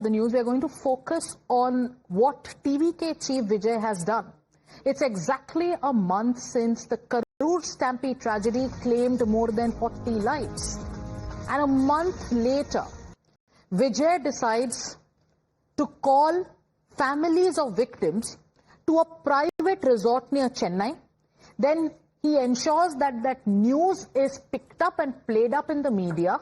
the news, we are going to focus on what TVK chief Vijay has done. It's exactly a month since the Karur Stampede tragedy claimed more than 40 lives. And a month later, Vijay decides to call families of victims to a private resort near Chennai. Then he ensures that that news is picked up and played up in the media,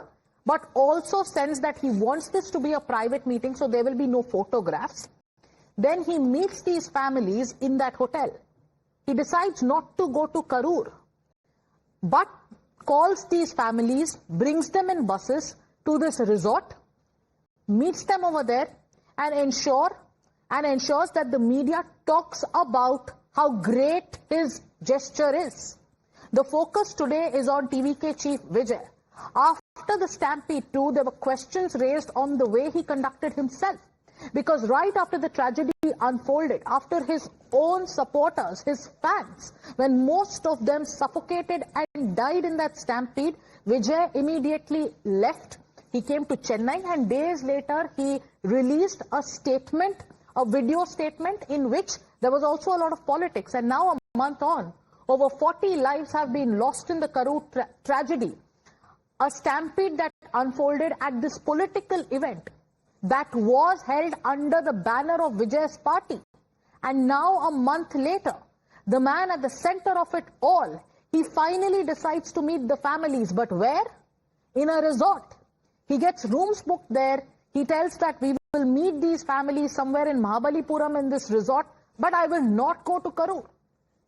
but also sends that he wants this to be a private meeting, so there will be no photographs. Then he meets these families in that hotel. He decides not to go to Karur, but calls these families, brings them in buses to this resort, meets them over there, and ensures that the media talks about how great his gesture is. The focus today is on TVK chief Vijay. After the Stampede too, there were questions raised on the way he conducted himself. Because right after the tragedy unfolded, after his own supporters, his fans, when most of them suffocated and died in that stampede, Vijay immediately left. He came to Chennai, and days later he released a statement, a video statement in which there was also a lot of politics. And now a month on, over 40 lives have been lost in the Karur tragedy. A stampede that unfolded at this political event that was held under the banner of Vijay's party. And now a month later, the man at the center of it all, he finally decides to meet the families. But where? In a resort. He gets rooms booked there. He tells that we will meet these families somewhere in Mahabalipuram in this resort, but I will not go to Karur.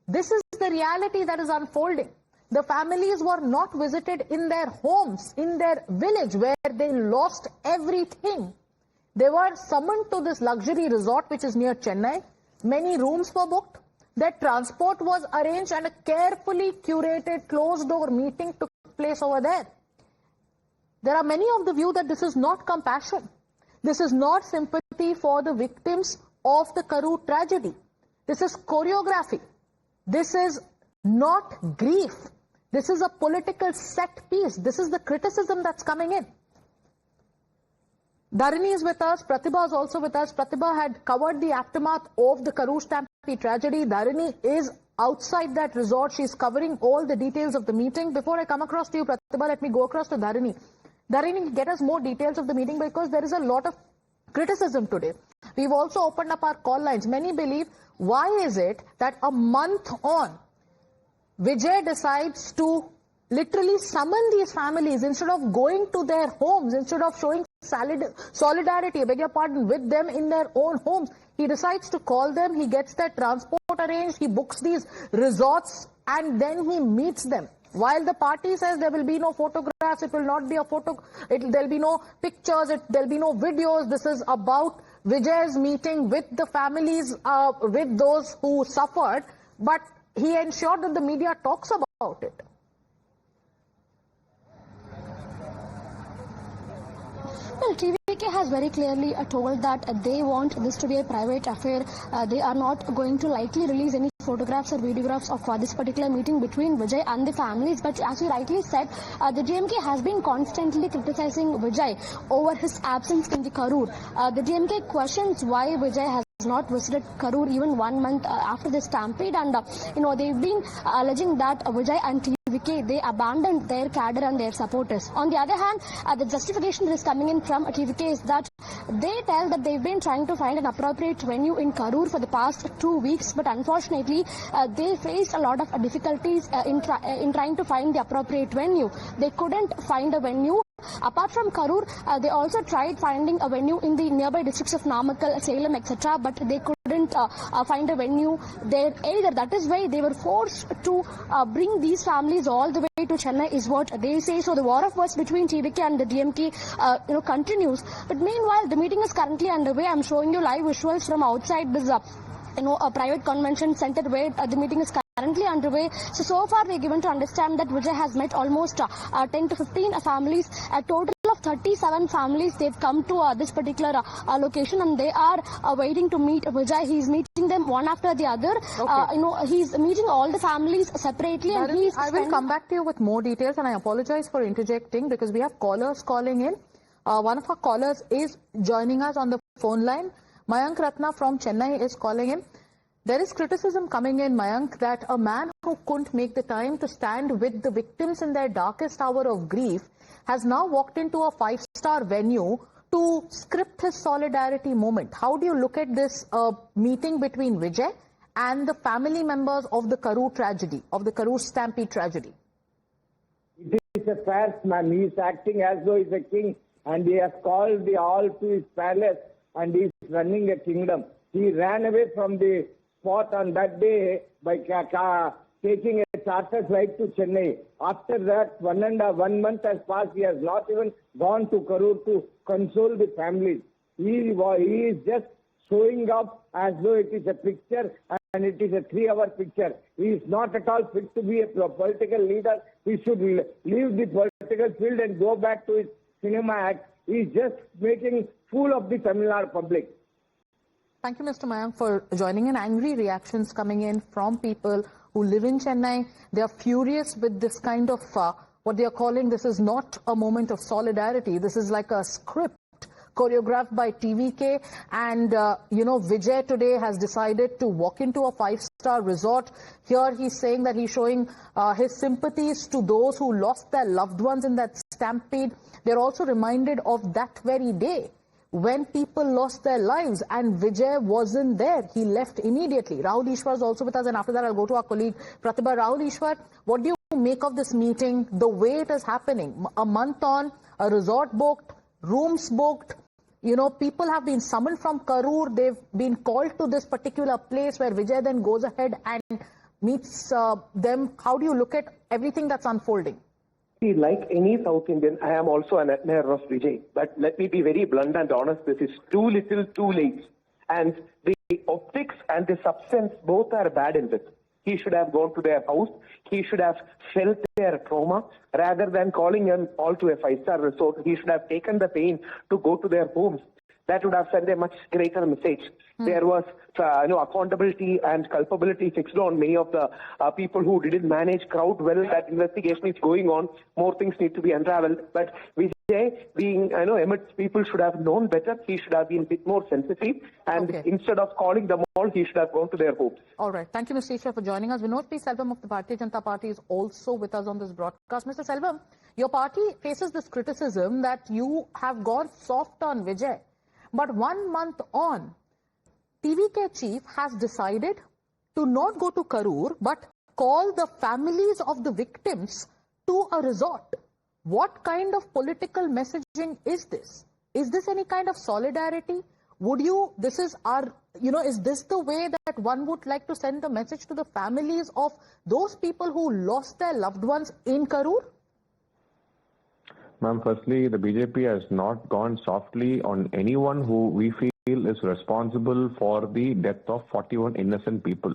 This is the reality that is unfolding. The families were not visited in their homes, in their village where they lost everything. They were summoned to this luxury resort which is near Chennai. Many rooms were booked. Their transport was arranged and a carefully curated closed-door meeting took place over there. There are many of the view that this is not compassion. This is not sympathy for the victims of the Karur tragedy. This is choreography. This is not grief. This is a political set piece. This is the criticism that's coming in. Dharini is with us. Pratibha is also with us. Pratibha had covered the aftermath of the Karur Stampede tragedy. Dharini is outside that resort. She's covering all the details of the meeting. Before I come across to you, Pratibha, let me go across to Dharini. Dharini, get us more details of the meeting because there is a lot of criticism today. We've also opened up our call lines. Many believe, why is it that a month on, Vijay decides to literally summon these families instead of going to their homes, instead of showing solidarity, I beg your pardon, with them in their own homes. He decides to call them, he gets their transport arranged, he books these resorts, and then he meets them. While the party says there will be no photographs, it will not be a photo, there'll be no pictures, there'll be no videos. This is about Vijay's meeting with the families, with those who suffered, but he ensured that the media talks about it. Well, TVK has very clearly told that they want this to be a private affair. They are not going to likely release any photographs or videographs of this particular meeting between Vijay and the families. But as you rightly said, the DMK has been constantly criticizing Vijay over his absence in the Karur. The DMK questions why Vijay has not visited Karur even 1 month after the stampede, and they've been alleging that Vijay and TVK, they abandoned their cadre and their supporters. On the other hand, the justification that is coming in from TVK is that they tell that they've been trying to find an appropriate venue in Karur for the past 2 weeks, but unfortunately they faced a lot of difficulties in trying to find the appropriate venue. They couldn't find a venue. Apart from Karur, they also tried finding a venue in the nearby districts of Namakkal, Salem, etc., but they couldn't find a venue there either. That is why they were forced to bring these families all the way to Chennai, is what they say. So the war of words between TVK and the DMK continues. But meanwhile, the meeting is currently underway. I'm showing you live visuals from outside this a private convention center where the meeting is currently underway. So far they're given to understand that Vijay has met almost 10 to 15 families. A total of 37 families, they've come to this particular location, and they are waiting to meet Vijay. He's meeting them one after the other. Okay. He's meeting all the families separately. And I will come back to you with more details, and I apologize for interjecting because we have callers calling in. One of our callers is joining us on the phone line. Mayank Ratna from Chennai is calling in. There is criticism coming in, Mayank, that a man who couldn't make the time to stand with the victims in their darkest hour of grief has now walked into a five-star venue to script his solidarity moment. How do you look at this meeting between Vijay and the family members of the Karur tragedy, of the Karur Stampede tragedy? It is a farce, man. He is acting as though he is a king, and he has called the all to his palace, and he is running a kingdom. He ran away from the spot on that day by taking a charter flight to Chennai. After that, 1 month has passed. He has not even gone to Karur to console the families. He is just showing up as though it is a picture, and it is a 3-hour picture. He is not at all fit to be a political leader. He should leave the political field and go back to his cinema act. He is just making fool of the Tamil Nadu public. Thank you, Mr. Mayank, for joining in. Angry reactions coming in from people who live in Chennai. They are furious with this kind of, what they are calling, this is not a moment of solidarity. This is like a script choreographed by TVK. And, Vijay today has decided to walk into a 5-star resort. Here he's saying that he's showing his sympathies to those who lost their loved ones in that stampede. They're also reminded of that very day when people lost their lives and Vijay wasn't there. He left immediately. Rahul Ishwar is also with us, and after that I'll go to our colleague Pratibha. Rahul Ishwar, what do you make of this meeting, the way it is happening? A month on, a resort booked, rooms booked, people have been summoned from Karur, they've been called to this particular place where Vijay then goes ahead and meets them. How do you look at everything that's unfolding? See, like any South Indian, I am also an admirer of Vijay. But let me be very blunt and honest, this is too little, too late. And the optics and the substance both are bad in this. He should have gone to their house. He should have felt their trauma. Rather than calling them all to a 5-star resort, he should have taken the pain to go to their homes. That would have sent a much greater message. There was accountability and culpability fixed on many of the people who didn't manage crowd well. That investigation is going on. More things need to be unraveled. But Vijay, being amidst people, should have known better. He should have been a bit more sensitive. And instead of calling them all, he should have gone to their homes. All right. Thank you, Mr. Ishwar, for joining us. Vinod P. Selvam of the Bharatiya Janata Party is also with us on this broadcast. Mr. Selvam, your party faces this criticism that you have gone soft on Vijay. But 1 month on, TVK chief has decided to not go to Karur, but call the families of the victims to a resort. What kind of political messaging is this? Is this any kind of solidarity? Is this the way that one would like to send the message to the families of those people who lost their loved ones in Karur? Ma'am, firstly, the BJP has not gone softly on anyone who we feel is responsible for the death of 41 innocent people.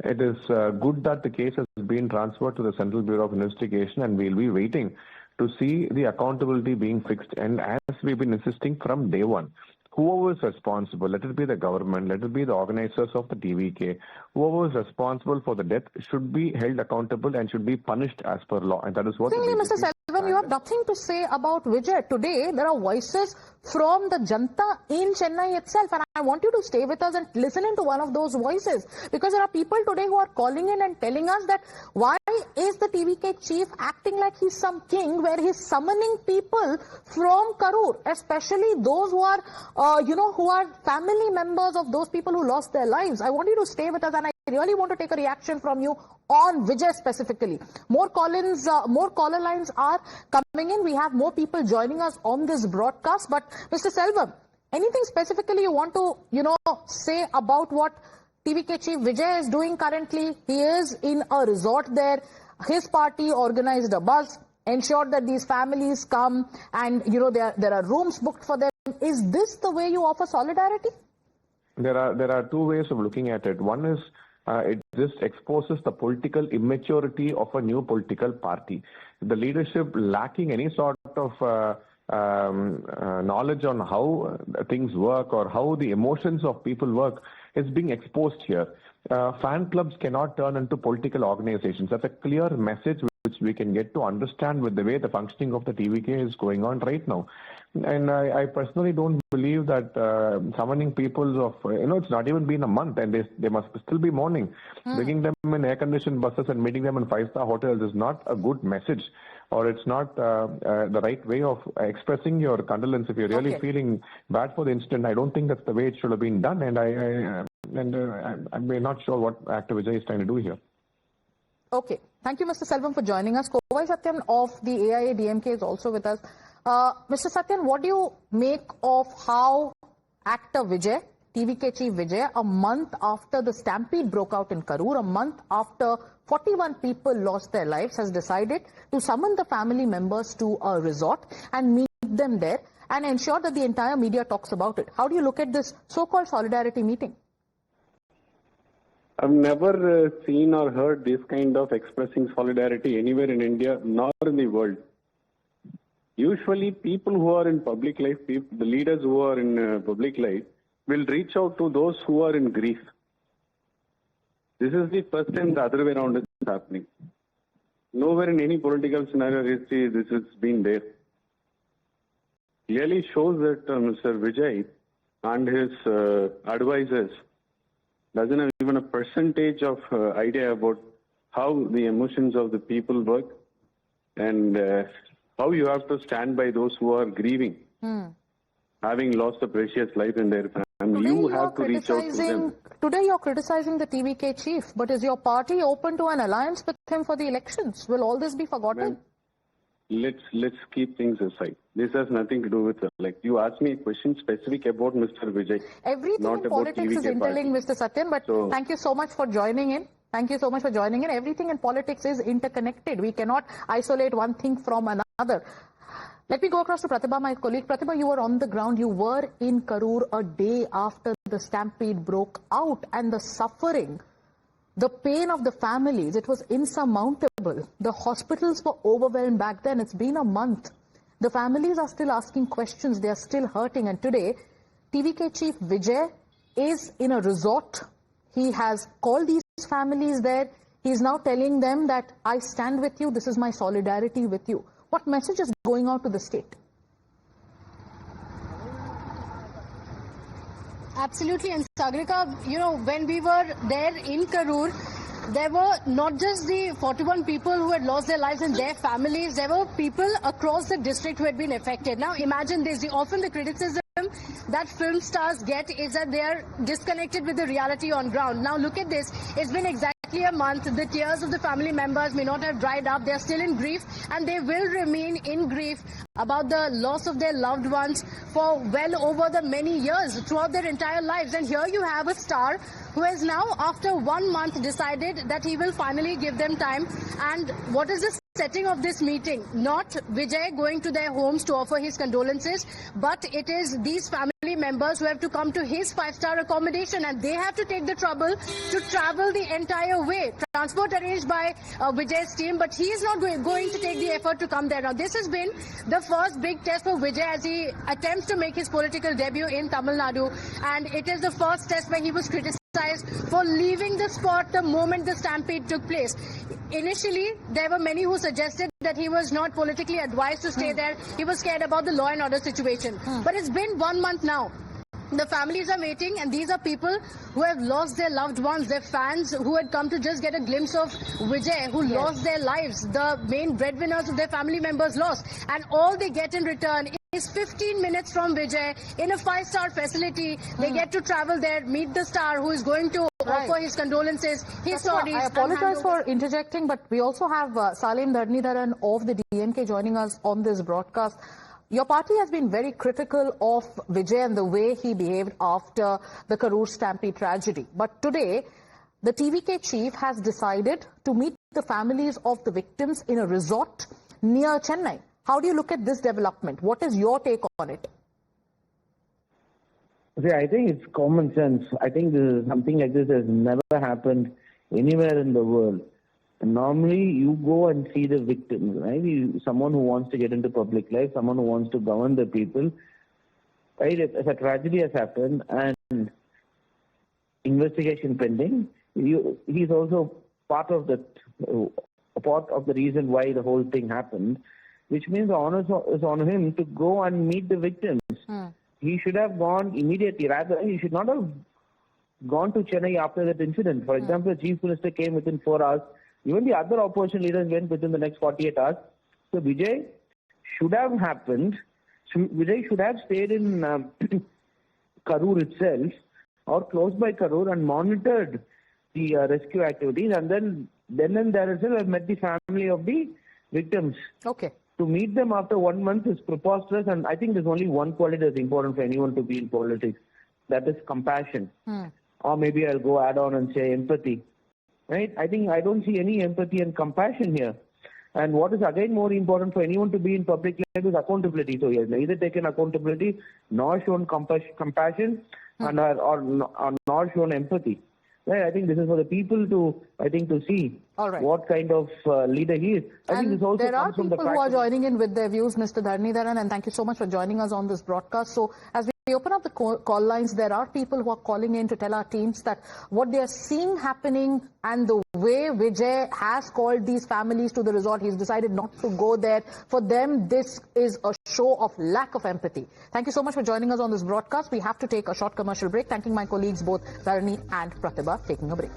It is good that the case has been transferred to the Central Bureau of Investigation, and we'll be waiting to see the accountability being fixed. And as we've been insisting from day one, whoever is responsible, let it be the government, let it be the organizers of the TVK, whoever is responsible for the death should be held accountable and should be punished as per law. And that is what... Mr. Selvam, you have nothing to say about Vijay. Today, there are voices from the Janta in Chennai itself, and I want you to stay with us and listen into one of those voices, because there are people today who are calling in and telling us that why is the TVK chief acting like he's some king, where he's summoning people from Karur, especially those who are, who are family members of those people who lost their lives. I want you to stay with us, and I really want to take a reaction from you on Vijay specifically. More caller lines are coming in. We have more people joining us on this broadcast. But Mr. Selvam, anything specifically you want to, say about what TVK chief Vijay is doing currently? He is in a resort there. His party organized a bus, ensured that these families come, and there are rooms booked for them. Is this the way you offer solidarity? There are two ways of looking at it. One is it just exposes the political immaturity of a new political party. The leadership lacking any sort of knowledge on how things work or how the emotions of people work is being exposed here. Fan clubs cannot turn into political organizations. That's a clear message which which we can get to understand with the way the functioning of the TVK is going on right now. And I personally don't believe that summoning people of, it's not even been a month and they must still be mourning. Bringing them in air-conditioned buses and meeting them in five-star hotels is not a good message, or it's not the right way of expressing your condolence. If you're really feeling bad for the incident, I don't think that's the way it should have been done. And I'm not sure what actor Vijay is trying to do here. Okay. Thank you, Mr. Selvam, for joining us. Kovai Satyam of the AIA DMK is also with us. Mr. Satyam, what do you make of how actor Vijay, TVK chief Vijay, a month after the stampede broke out in Karur, a month after 41 people lost their lives, has decided to summon the family members to a resort and meet them there and ensure that the entire media talks about it? How do you look at this so-called solidarity meeting? I've never seen or heard this kind of expressing solidarity anywhere in India, nor in the world. Usually people who are in public life, the leaders who are in public life, will reach out to those who are in grief. This is the first time the other way around is happening. Nowhere in any political scenario history this has been there. Clearly shows that Mr. Vijay and his advisors doesn't have even a percentage of idea about how the emotions of the people work and how you have to stand by those who are grieving, having lost a precious life in their family. You have to reach out to them. Today you're criticizing the TVK chief, but is your party open to an alliance with him for the elections? Will all this be forgotten? Well, let's keep things aside. This has nothing to do with you asked me a question specific about Mr. Vijay. Everything in politics is interlinked, Mr. Satyam, but thank you so much for joining in. Thank you so much for joining in. Everything in politics is interconnected. We cannot isolate one thing from another. Let me go across to Pratibha, my colleague. Pratibha, you were on the ground. You were in Karur a day after the stampede broke out, and the suffering, the pain of the families, it was insurmountable. The hospitals were overwhelmed back then. It's been a month. The families are still asking questions. They are still hurting. And today, TVK chief Vijay is in a resort. He has called these families there. He's now telling them that I stand with you. This is my solidarity with you. What message is going out to the state? Absolutely. And Sagarika, when we were there in Karur, there were not just the 41 people who had lost their lives and their families, there were people across the district who had been affected. Now imagine this, often the criticism that film stars get is that they are disconnected with the reality on ground. Now look at this, it's been exactly a month. The tears of the family members may not have dried up. They are still in grief, and they will remain in grief about the loss of their loved ones for well over the many years, throughout their entire lives. And here you have a star who has now, after 1 month, decided that he will finally give them time. And what is the setting of this meeting? Not Vijay going to their homes to offer his condolences, but it is these family members who have to come to his 5-star accommodation, and they have to take the trouble to travel the entire way. Transport arranged by Vijay's team, but he is not going to take the effort to come there. Now this has been the first big test for Vijay as he attempts to make his political debut in Tamil Nadu, and it is the first test where he was criticized for leaving the spot the moment the stampede took place. Initially, there were many who suggested that he was not politically advised to stay there. He was scared about the law and order situation. But it's been 1 month now. The families are waiting, and these are people who have lost their loved ones, their fans who had come to just get a glimpse of Vijay, who lost their lives, the main breadwinners of their family members lost. And all they get in return is 15 minutes from Vijay in a 5-star facility. They get to travel there, meet the star who is going to offer his condolences, his stories. I apologize for interjecting, but we also have Salim Dharnidharan of the DMK joining us on this broadcast. Your party has been very critical of Vijay and the way he behaved after the Karur Stampede tragedy. But today, the TVK chief has decided to meet the families of the victims in a resort near Chennai. How do you look at this development? What is your take on it? See, I think it's common sense. I think something like this has never happened anywhere in the world. Normally, you go and see the victims, right? Someone who wants to get into public life, someone who wants to govern the people, right? If a tragedy has happened and investigation pending, he's also part of that a part of the reason why the whole thing happened, which means the onus is on him to go and meet the victims. He should have gone immediately. Rather, he should not have gone to Chennai after that incident. For example, the Chief Minister came within 4 hours. Even the other opposition leaders went within the next 48 hours. So Vijay should have happened. Vijay should have stayed in Karur itself or close by Karur and monitored the rescue activities, and then and there itself have met the family of the victims. Okay. To meet them after 1 month is preposterous, and I think there's only one quality that's important for anyone to be in politics. That is compassion. Or maybe I'll go add on and say empathy. Right? I don't see any empathy and compassion here. And what is again more important for anyone to be in public life is accountability. So he has neither taken accountability nor shown compassion and or nor shown empathy. Right? I think this is for the people to see what kind of leader he is. I think this also there are comes from people the who are joining in with their views, Mr. Dharnidharan, and thank you so much for joining us on this broadcast. So as we open up the call lines, there are people who are calling in to tell our teams that what they are seeing happening and the way Vijay has called these families to the resort, he's decided not to go there. For them, this is a show of lack of empathy. Thank you so much for joining us on this broadcast. We have to take a short commercial break. Thanking my colleagues, both Dharani and Pratibha, taking a break.